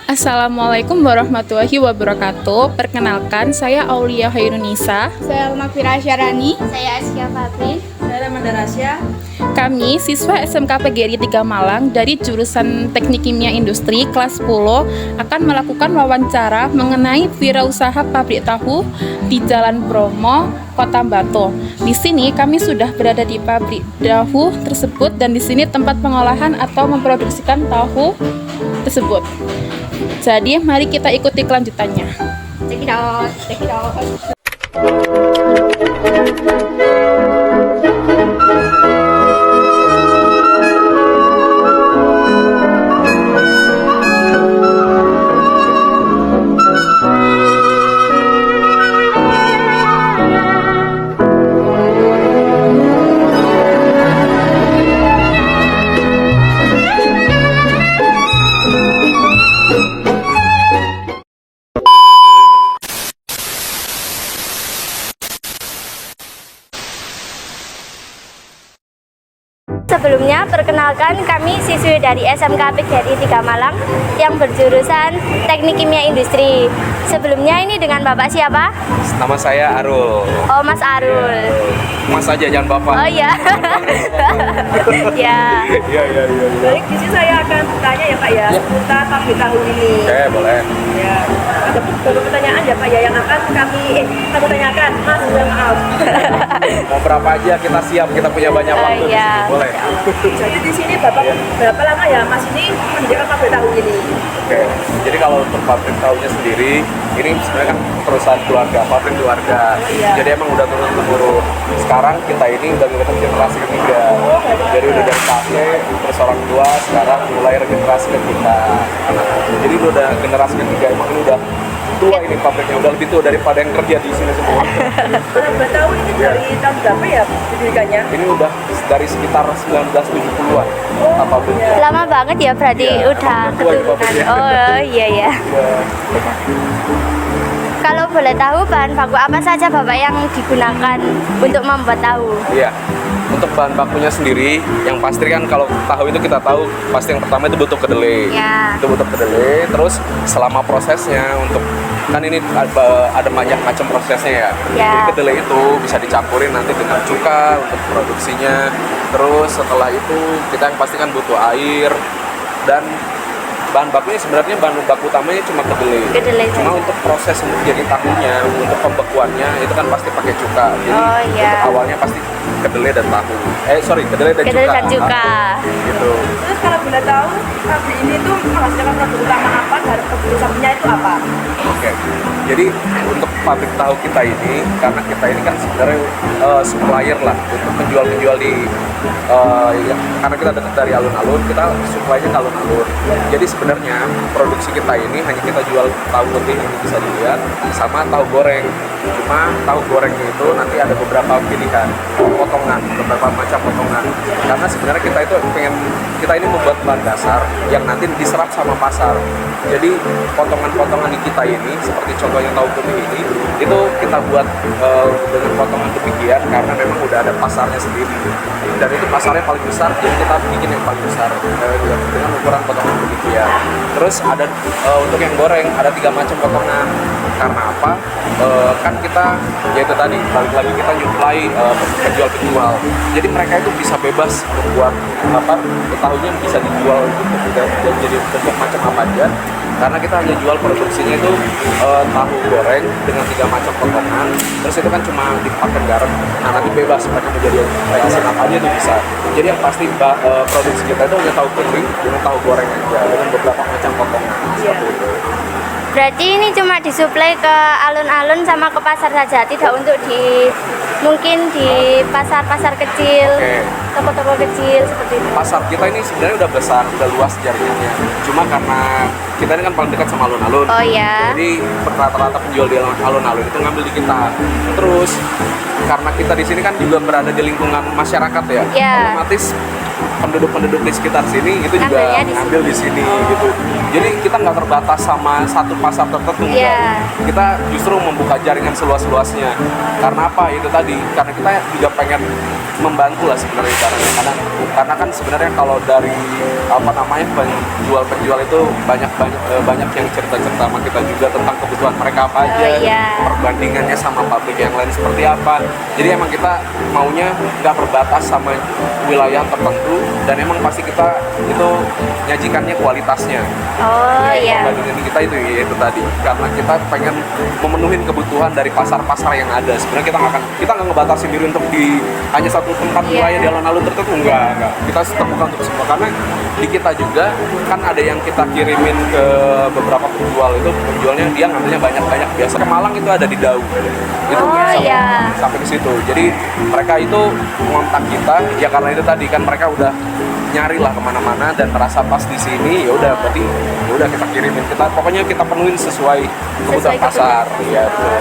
Assalamualaikum warahmatullahi wabarakatuh. Perkenalkan, saya Aulia Hairunisa. Saya Alma Fira Syarani. Saya Askia Fabri. Saya Ramanda Rasya. Kami siswa SMK PGRI 3 Malang dari jurusan Teknik Kimia Industri kelas 10 akan melakukan wawancara mengenai wirausaha pabrik tahu di Jalan Bromo, Kota Batu. Di sini kami sudah berada di pabrik tahu tersebut dan di sini tempat pengolahan atau memproduksikan tahu tersebut. Jadi mari kita ikuti kelanjutannya. Check it out. Check it out. Sebelumnya, perkenalkan kami siswi dari SMK PGRI 3 Malang yang berjurusan Teknik Kimia Industri. Sebelumnya ini dengan Bapak siapa? Nama saya Arul. Oh, Mas Arul. Mas aja, jangan Bapak. Oh iya. Ya. Iya. Baik, di sini saya akan bertanya ya Pak ya, seputar pabrik tahu ini. Oke, boleh. Ya, ada beberapa pertanyaan ya Pak ya yang akan kamu tanyakan. Mas, maaf. Mau berapa aja kita siap, kita punya banyak waktu di Iya. sini. Boleh. Jadi di sini Bapak berapa lama ya Mas ini mendirikan pabrik tahu ini? Oke. Jadi kalau untuk pabrik tahunya sendiri, ini sebenarnya kan perusahaan keluarga, pabrik keluarga. Iya. Jadi emang udah turun-temurun. Sekarang kita ini udah ngeliatin generasi ketiga. Jadi udah dari kakek, terus orang tua, sekarang mulai regenerasi ke kita. Jadi udah generasi ketiga, emang ini udah tua ini pabriknya, udah lebih tua daripada yang kerja di sini semua. Kalau boleh tahu ini dari tahun berapa ya didirikannya? Ini udah dari sekitar 1970-an pabriknya. Lama banget ya berarti Iya, udah emang udah tua keturunan. pabriknya. Oh iya ya. Ya. Kalau boleh tahu bahan baku apa saja Bapak yang digunakan untuk membuat tahu? Iya. Untuk bahan bakunya sendiri, yang pasti kan kalau tahu itu kita tahu pasti yang pertama itu butuh kedelai. Ya. Itu butuh kedelai. Terus selama prosesnya untuk kan ini ada banyak macam prosesnya ya. Ya. Jadi kedelai itu bisa dicampurin nanti dengan cuka untuk produksinya. Terus setelah itu kita yang pasti kan butuh air dan bahan bakunya sebenarnya bahan baku utamanya cuma kedelai. Kedelai Cuma saja. untuk proses untuk jadi tahunya, untuk pembekuannya itu kan pasti pakai cuka. Jadi Oh, iya. untuk awalnya pasti kedelai dan tahu. Kedelai dan Kedelai cuka. dan cuka. Gitu. Terus kalau boleh tahu pabrik ini tuh menghasilkan produk utama apa dan produk sampingnya itu apa? Oke. Jadi untuk pabrik tahu kita ini, karena kita ini kan sebenarnya supplier lah untuk penjual-penjual di ya, karena kita dekat dari alun-alun, kita supply-nya ke alun-alun. Jadi sebenarnya produksi kita ini hanya kita jual tahu putih yang bisa dilihat sama tahu goreng. Cuma tahu gorengnya itu nanti ada beberapa pilihan potongan, beberapa macam potongan. Karena sebenarnya kita itu kita ini membuat bahan dasar yang nanti diserap sama pasar. Jadi potongan-potongan di kita ini seperti contohnya tahu putih ini itu kita buat dengan potongan demikian karena memang udah ada pasarnya sendiri dan itu pasarnya paling besar, jadi kita bikin yang paling besar dengan ukuran potongan demikian. Terus ada untuk yang goreng ada 3 macam potongan. Karena apa? Kan kita yaitu tadi balik lagi kita nyuplai penjual-penjual. Jadi mereka itu bisa bebas membuat tahunya bisa dijual jadi bentuk macam apa aja. Karena kita hanya jual produksinya itu tahu goreng dengan 3 macam potongan. Terus itu kan cuma dipakai garam. Nah nanti bebas mereka mau jadi kayak asin apa aja itu bisa. Jadi yang pasti produksi kita itu hanya tahu putih dengan tahu goreng aja dengan beberapa macam potongan. Seperti itu. Berarti ini cuma disuplai ke alun-alun sama ke pasar saja, tidak untuk mungkin di pasar-pasar kecil, Oke. toko-toko kecil seperti itu. Pasar kita ini sebenarnya udah besar, udah luas jaringannya. Cuma karena kita ini kan paling dekat sama alun-alun. Oh ya. Jadi rata-rata penjual di alun-alun itu ngambil di kita. Terus karena kita di sini kan juga berada di lingkungan masyarakat ya. Ya. Otomatis penduduk-penduduk di sekitar sini itu juga Ngambilnya di ngambil di sini gitu. Jadi kita nggak terbatas sama satu pasar tertentu. Iya. Kita justru membuka jaringan seluas-luasnya. Karena apa? Itu tadi. Karena kita juga pengen membantu lah sebenarnya caranya. Karena kan sebenarnya kalau dari penjual itu banyak yang cerita-cerita sama kita juga tentang kebutuhan mereka apa aja, Oh, iya. perbandingannya sama pabrik yang lain seperti apa. Jadi emang kita maunya nggak terbatas sama wilayah tertentu, dan emang pasti kita itu nyajikannya kualitasnya. Oh iya. Perbandingan kita itu tadi, karena kita pengen memenuhi kebutuhan dari pasar-pasar yang ada. Sebenarnya kita nggak ngebatasin diri untuk di hanya satu tempat Iya. wilayah di alun-alun tertentu, enggak. Kita terbuka untuk semua, karena di kita juga kan ada yang kita kirimin ke beberapa penjual, itu penjualnya dia ngambilnya banyak-banyak. Biasa ke Malang itu ada di Dau, itu Oh, iya. sampai ke situ. Jadi mereka itu ngontak kita ya karena itu tadi kan mereka udah nyari lah kemana-mana dan merasa pas di sini, ya udah berarti ya udah kita kirimin, pokoknya kita penuhin sesuai kebutuhan pasar. Iya betul.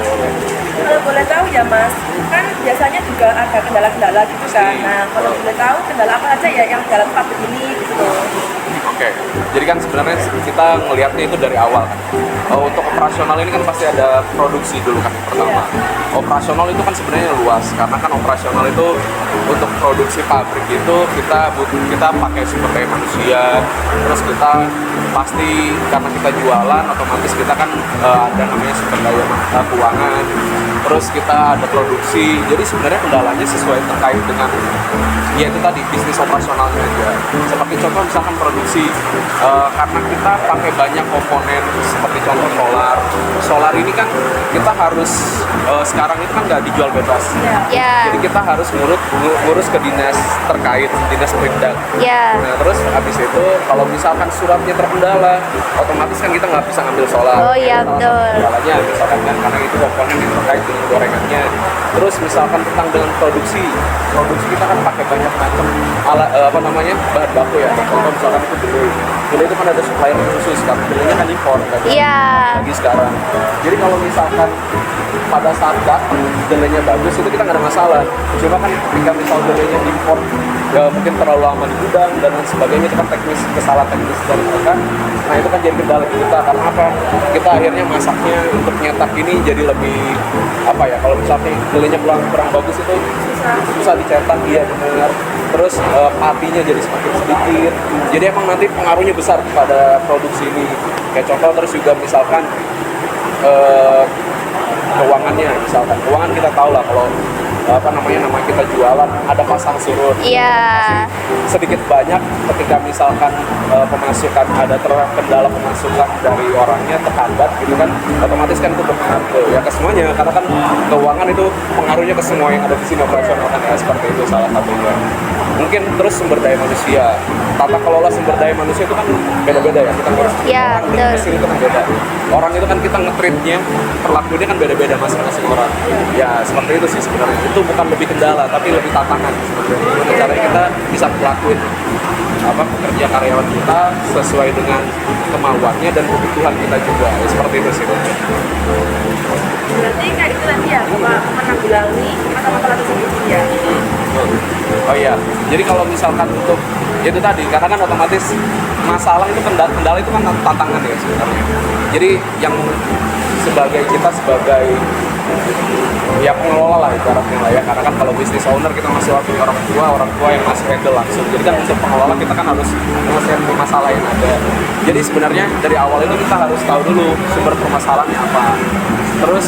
Kalau boleh tahu ya Mas, kan biasanya juga ada kendala-kendala gitu kan. Nah, kalau boleh tahu kendala apa aja ya yang dalam pabrik ini gitu. Oke, jadi kan sebenarnya kita ngelihatnya itu dari awal kan. Untuk operasional ini kan pasti ada produksi dulu kan yang pertama. Operasional itu kan sebenarnya luas, karena kan operasional itu untuk produksi pabrik itu kita pakai sumber daya manusia, terus kita pasti karena kita jualan otomatis kita kan ada namanya sumber daya keuangan, terus kita ada produksi. Jadi sebenarnya kendalanya sesuai terkait dengan ya itu tadi bisnis operasionalnya aja. Seperti contoh misalkan produksi, karena kita pakai banyak komponen seperti contoh solar ini kan kita harus sekarang itu kan nggak dijual bebas. Ya. Jadi kita harus ngurus ke dinas terkait, dinas Perindak. Ya. Nah terus habis itu kalau misalkan suratnya terkendala, otomatis kan kita nggak bisa ngambil solar. Oh iya, Salah satu betul. kendalanya misalkan kan karena itu komponen yang terkait dengan gorengannya. Terus misalkan tentang dengan produksi kita kan pakai banyak macam bahan baku ya. Contoh misalkan itu gulai itu kan ada supplier khusus kan, gulainya kan impor kan. Iya. Lagi sekarang. Jadi kalau misalkan pada saat datang gulainya bagus itu kita nggak ada masalah. Cuma kan ketika misal gulainya impor ya mungkin terlalu lama di gudang dan lain sebagainya, itu kan kesalahan teknis dari mereka. Nah itu kan jadi kendala kita, karena apa? Kita akhirnya masaknya untuk nyetak ini jadi lebih kalau misalnya gulainya kurang bagus itu susah dicetak, iya benar. Terus patinya jadi semakin sedikit. Jadi emang nanti pengaruhnya besar pada produksi ini. Kayak contoh, terus juga misalkan keuangan kita tahu lah kalau nama kita jualan ada pasang surut. Iya. Sedikit banyak ketika misalkan pemasukan ada terkendala pemasukan dari orangnya terhambat gitu kan, otomatis kan itu berpengaruh ke semuanya, karena kan keuangan itu pengaruhnya ke semua yang ada di sini operasional kan ya, seperti itu salah satunya. Mungkin terus sumber daya manusia, tata kelola sumber daya manusia itu kan beda-beda ya, kita harus Iya, orang betul. mesin itu kan beda. Orang itu kan kita nge-treatnya, perlakuannya kan beda-beda masing-masing orang. Ya seperti itu sih sebenarnya. Itu bukan lebih kendala, tapi lebih tantangan sebenarnya. Gimana caranya kita bisa melakukan pekerja karyawan kita sesuai dengan kemauannya dan kebutuhan kita juga. Ya, seperti itu sih. Berarti kayak itu nanti ya, menanggulangi masalah tersebut ya. Oh iya, jadi kalau misalkan untuk itu tadi, karena kan otomatis masalah itu kendala itu kan tantangan ya sebenarnya. Jadi yang kita sebagai ya pengelola lah ibaratnya lah ya, karena kan kalau bisnis owner kita masih punya orang tua yang masih handle langsung. Jadi kan untuk pengelola kita kan harus menyelesaikan masalah yang ada. Jadi sebenarnya dari awal itu kita harus tahu dulu sumber permasalahannya apa. Terus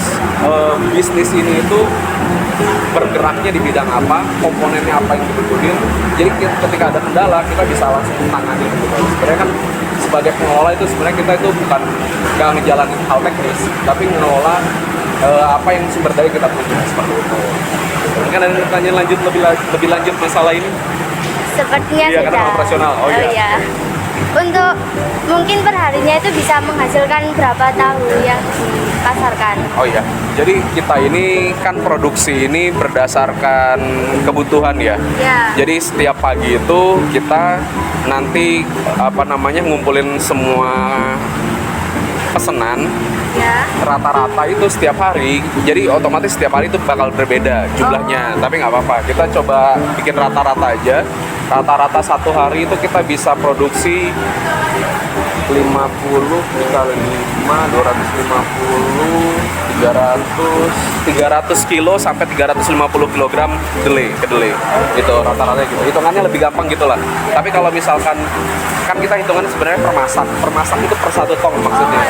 bisnis ini itu bergeraknya di bidang apa, komponennya apa yang dibutuhin. Jadi ketika ada kendala kita bisa langsung tangani gitu. Sebenarnya kan sebagai pengelola itu sebenarnya kita itu bukan nggak ngejalanin hal teknis, tapi ngelola apa yang sumber daya kita punya, seperti itu. Mungkin ada pertanyaan lebih lanjut masalah ini? Sepertinya Iya, sudah. karena operasional. Oh, iya. iya. Untuk mungkin perharinya itu bisa menghasilkan berapa tahu yang dipasarkan. Oh iya, jadi kita ini kan produksi ini berdasarkan kebutuhan ya. Ya. Jadi setiap pagi itu kita nanti ngumpulin semua pesanan. Ya. Rata-rata itu setiap hari, jadi otomatis setiap hari itu bakal berbeda jumlahnya. Tapi nggak apa-apa, kita coba bikin rata-rata aja. Rata-rata satu hari itu kita bisa produksi dikali 5, 250, 300 kilo sampai 350 kilogram kedelai. Itu rata-rata gitu. Hitungannya lebih gampang gitu lah. Tapi kalau misalkan kan kita hitungan sebenarnya per masak itu per 1 tong maksudnya.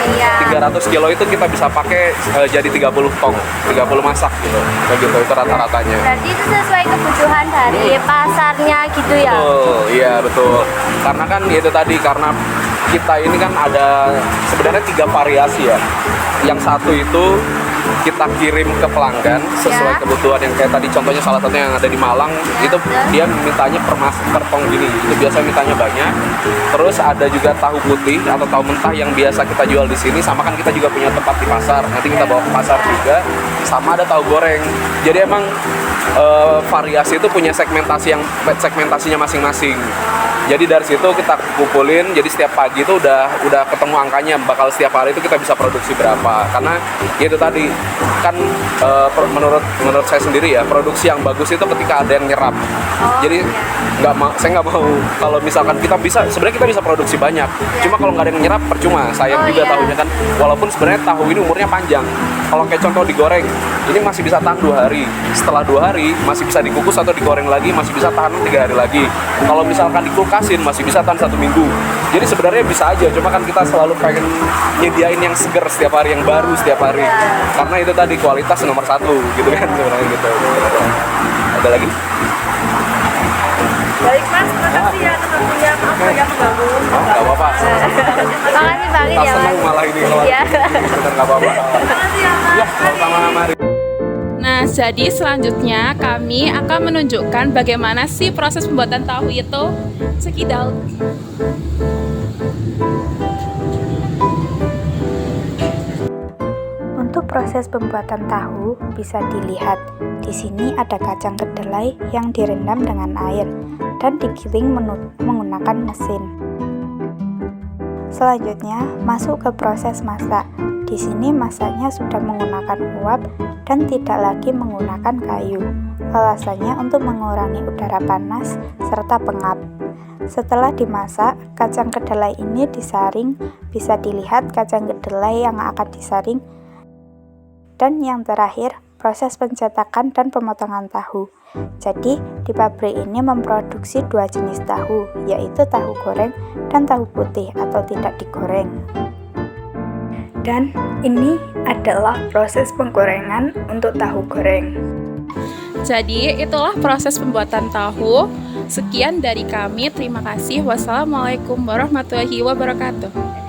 300 kilo itu kita bisa pakai jadi 30 tong, 30 masak gitu. Begitu itu rata-ratanya. Berarti itu sesuai kebutuhan dari pasarnya gitu ya? Betul, iya betul. Karena kan itu tadi, karena kita ini kan ada sebenarnya 3 variasi ya. Yang satu itu kita kirim ke pelanggan sesuai kebutuhan, yang kayak tadi contohnya salah satunya yang ada di Malang itu dia mintanya per tong gini, itu biasanya mintanya banyak. Terus ada juga tahu putih atau tahu mentah yang biasa kita jual di sini, sama kan kita juga punya tempat di pasar, nanti kita bawa ke pasar juga. Sama ada tahu goreng. Jadi emang variasi itu punya segmentasinya masing-masing. Jadi dari situ kita kumpulin, jadi setiap pagi itu udah ketemu angkanya, bakal setiap hari itu kita bisa produksi berapa. Karena ya itu tadi kan menurut saya sendiri ya, produksi yang bagus itu ketika ada yang nyerap. Jadi saya nggak mau kalau misalkan sebenarnya kita bisa produksi banyak, cuma kalau nggak ada yang nyerap percuma, sayang juga tahunya kan. Walaupun sebenarnya tahu ini umurnya panjang. Kalau kayak contoh digoreng, ini masih bisa tahan 2 hari. Setelah 2 hari masih bisa dikukus atau digoreng lagi, masih bisa tahan 3 hari lagi. Kalau misalkan dikulkasin masih bisa tahan 1 minggu. Jadi sebenarnya bisa aja, cuma kan kita selalu pengen nyediain yang seger setiap hari, yang baru setiap hari. Karena itu tadi kualitas nomor 1 gitu kan sebenarnya gitu. Ada lagi? Baik Mas, makasih ya atas waktunya. Maaf ya mengganggu. Nggak apa-apa. Makasih banget Kita ya senang Mas. malah ini kalau Iya. bener nggak apa-apa. Makasih ya Mas. Ya, sama-sama mari. Nah, jadi selanjutnya kami akan menunjukkan bagaimana sih proses pembuatan tahu itu. Sekidal. Untuk proses pembuatan tahu bisa dilihat. Di sini ada kacang kedelai yang direndam dengan air dan digiling menggunakan mesin. Selanjutnya masuk ke proses masak. Di sini masaknya sudah menggunakan uap dan tidak lagi menggunakan kayu. Alasannya untuk mengurangi udara panas serta pengap. Setelah dimasak, kacang kedelai ini disaring. Bisa dilihat kacang kedelai yang akan disaring. Dan yang terakhir, proses pencetakan dan pemotongan tahu. Jadi, di pabrik ini memproduksi 2 jenis tahu, yaitu tahu goreng dan tahu putih atau tidak digoreng. Dan ini adalah proses penggorengan untuk tahu goreng. Jadi, itulah proses pembuatan tahu. Sekian dari kami. Terima kasih. Wassalamualaikum warahmatullahi wabarakatuh.